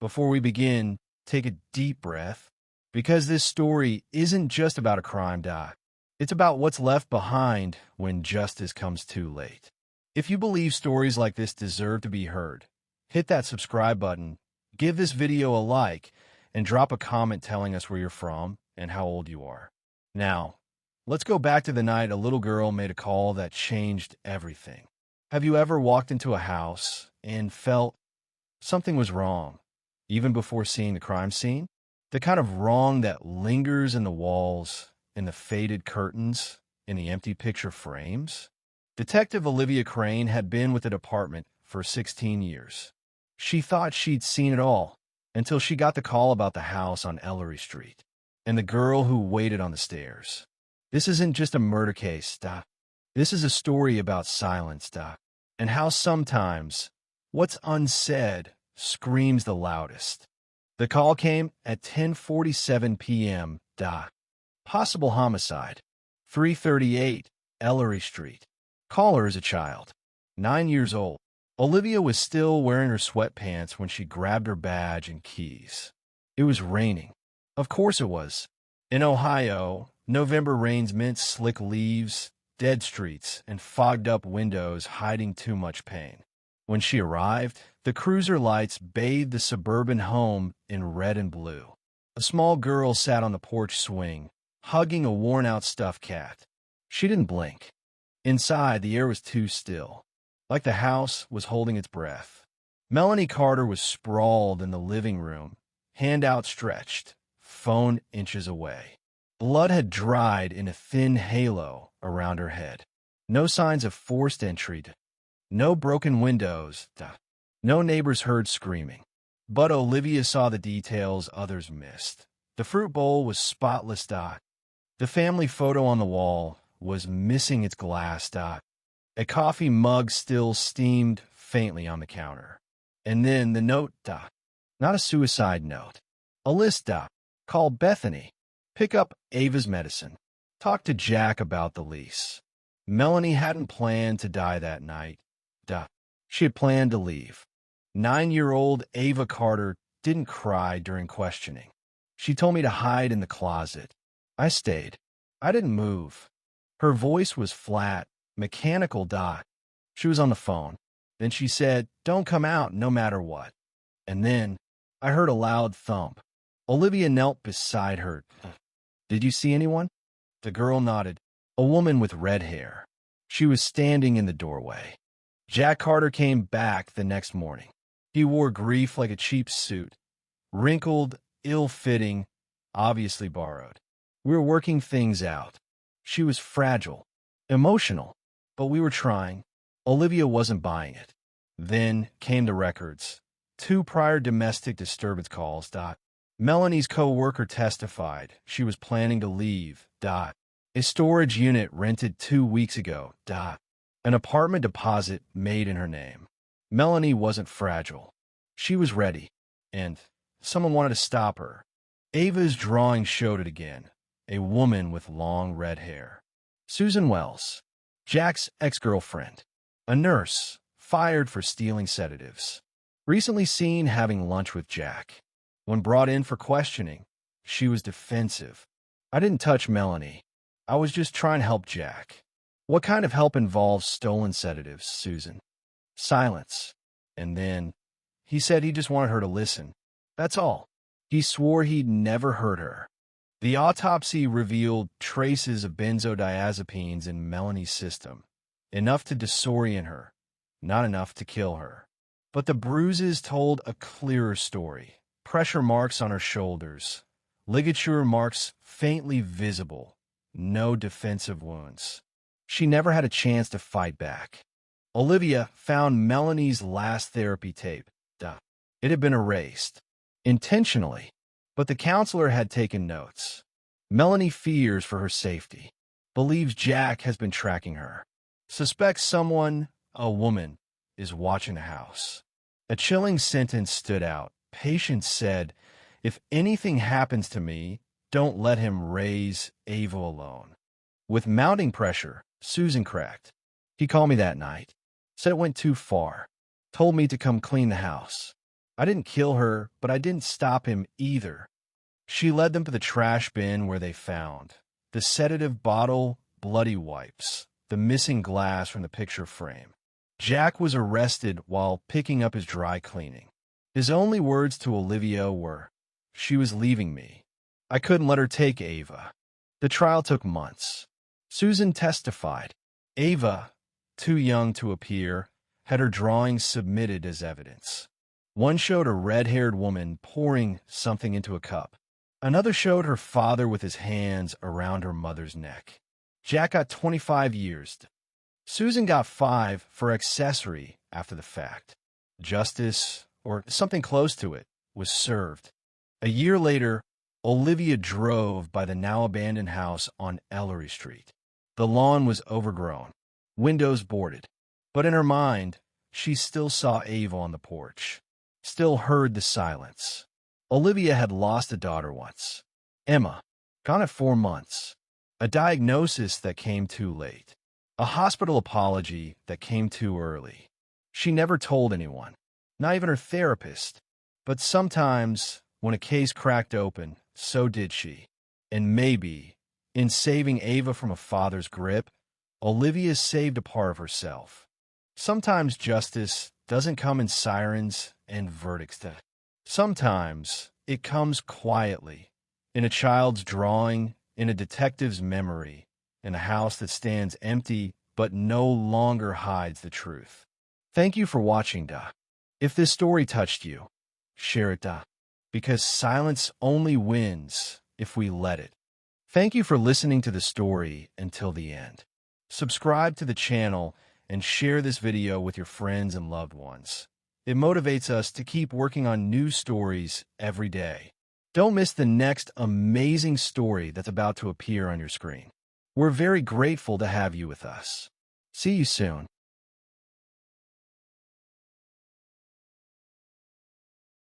Before we begin, take a deep breath, because this story isn't just about a crime doc. It's about what's left behind when justice comes too late. If you believe stories like this deserve to be heard, hit that subscribe button, give this video a like, and drop a comment telling us where you're from and how old you are. Now, let's go back to the night a little girl made a call that changed everything. Have you ever walked into a house and felt something was wrong, even before seeing the crime scene? The kind of wrong that lingers in the walls, in the faded curtains, in the empty picture frames? Detective Olivia Crane had been with the department for 16 years. She thought she'd seen it all until she got the call about the house on Ellery Street and the girl who waited on the stairs. This isn't just a murder case, Doc. This is a story about silence, Doc, and how sometimes what's unsaid screams the loudest. The call came at 10:47 p.m., Doc. Possible homicide. 338 Ellery Street. Caller is a child, 9 years old. Olivia was still wearing her sweatpants when she grabbed her badge and keys. It was raining. Of course it was. In Ohio, November rains meant slick leaves, dead streets, and fogged-up windows hiding too much pain. When she arrived, the cruiser lights bathed the Suburban home in red and blue. A small girl sat on the porch swing, hugging a worn-out stuffed cat. She didn't blink. Inside, the air was too still, like the house was holding its breath. Melanie Carter was sprawled in the living room, hand outstretched, phone inches away. Blood had dried in a thin halo around her head. No signs of forced entry. No broken windows. No neighbors heard screaming. But Olivia saw the details others missed. The fruit bowl was spotless. The family photo on the wall was missing its glass. A coffee mug still steamed faintly on the counter. And then the note. Not a suicide note. A list. Call Bethany. Pick up Ava's medicine. Talk to Jack about the lease. Melanie hadn't planned to die that night. She had planned to leave. 9-year-old Ava Carter didn't cry during questioning. She told me to hide in the closet. I stayed. I didn't move. Her voice was flat, mechanical. She was on the phone. Then she said, "Don't come out no matter what." And then I heard a loud thump. Olivia knelt beside her. "Did you see anyone?" The girl nodded. A woman with red hair. She was standing in the doorway. Jack Carter came back the next morning. He wore grief like a cheap suit. Wrinkled, ill-fitting, obviously borrowed. We were working things out. She was fragile, emotional, but we were trying. Olivia wasn't buying it. Then came the records. 2 prior domestic disturbance calls. Melanie's co-worker testified she was planning to leave. A storage unit rented 2 weeks ago. An apartment deposit made in her name. Melanie wasn't fragile. She was ready, and someone wanted to stop her. Ava's drawing showed it again. A woman with long red hair. Susan Wells, Jack's ex-girlfriend. A nurse, fired for stealing sedatives. Recently seen having lunch with Jack. When brought in for questioning, she was defensive. "I didn't touch Melanie. I was just trying to help Jack." "What kind of help involves stolen sedatives, Susan?" Silence. And then, "He said he just wanted her to listen. That's all. He swore he'd never hurt her." The autopsy revealed traces of benzodiazepines in Melanie's system. Enough to disorient her, not enough to kill her. But the bruises told a clearer story. Pressure marks on her shoulders. Ligature marks faintly visible. No defensive wounds. She never had a chance to fight back. Olivia found Melanie's last therapy tape. It had been erased. Intentionally. But the counselor had taken notes. Melanie fears for her safety. Believes Jack has been tracking her. Suspects someone, a woman, is watching the house. A chilling sentence stood out. Patient said, "If anything happens to me, don't let him raise Ava alone." With mounting pressure, Susan cracked. "He called me that night. Said it went too far. Told me to come clean the house. I didn't kill her, but I didn't stop him either. She led them to the trash bin where they found the sedative bottle, bloody wipes, the missing glass from the picture frame. Jack was arrested while picking up his dry cleaning. His only words to Olivia were, "She was leaving me. I couldn't let her take Ava." The trial took months. Susan testified. Ava, too young to appear, had her drawings submitted as evidence. One showed a red-haired woman pouring something into a cup. Another showed her father with his hands around her mother's neck. Jack got 25 years. Susan got 5 for accessory after the fact. Justice, or something close to it, was served. A year later, Olivia drove by the now-abandoned house on Ellery Street. The lawn was overgrown, windows boarded. But in her mind, she still saw Ava on the porch, still heard the silence. Olivia had lost a daughter once, Emma, gone at 4 months, a diagnosis that came too late, a hospital apology that came too early. She never told anyone, not even her therapist. But sometimes, when a case cracked open, so did she. And maybe, in saving Ava from a father's grip, Olivia saved a part of herself. Sometimes justice doesn't come in sirens and verdicts. Sometimes it comes quietly, in a child's drawing, in a detective's memory, in a house that stands empty but no longer hides the truth. Thank you for watching. If this story touched you, share it. Because silence only wins if we let it. Thank you for listening to the story until the end. Subscribe to the channel and share this video with your friends and loved ones. It motivates us to keep working on new stories every day. Don't miss the next amazing story that's about to appear on your screen. We're very grateful to have you with us. See you soon.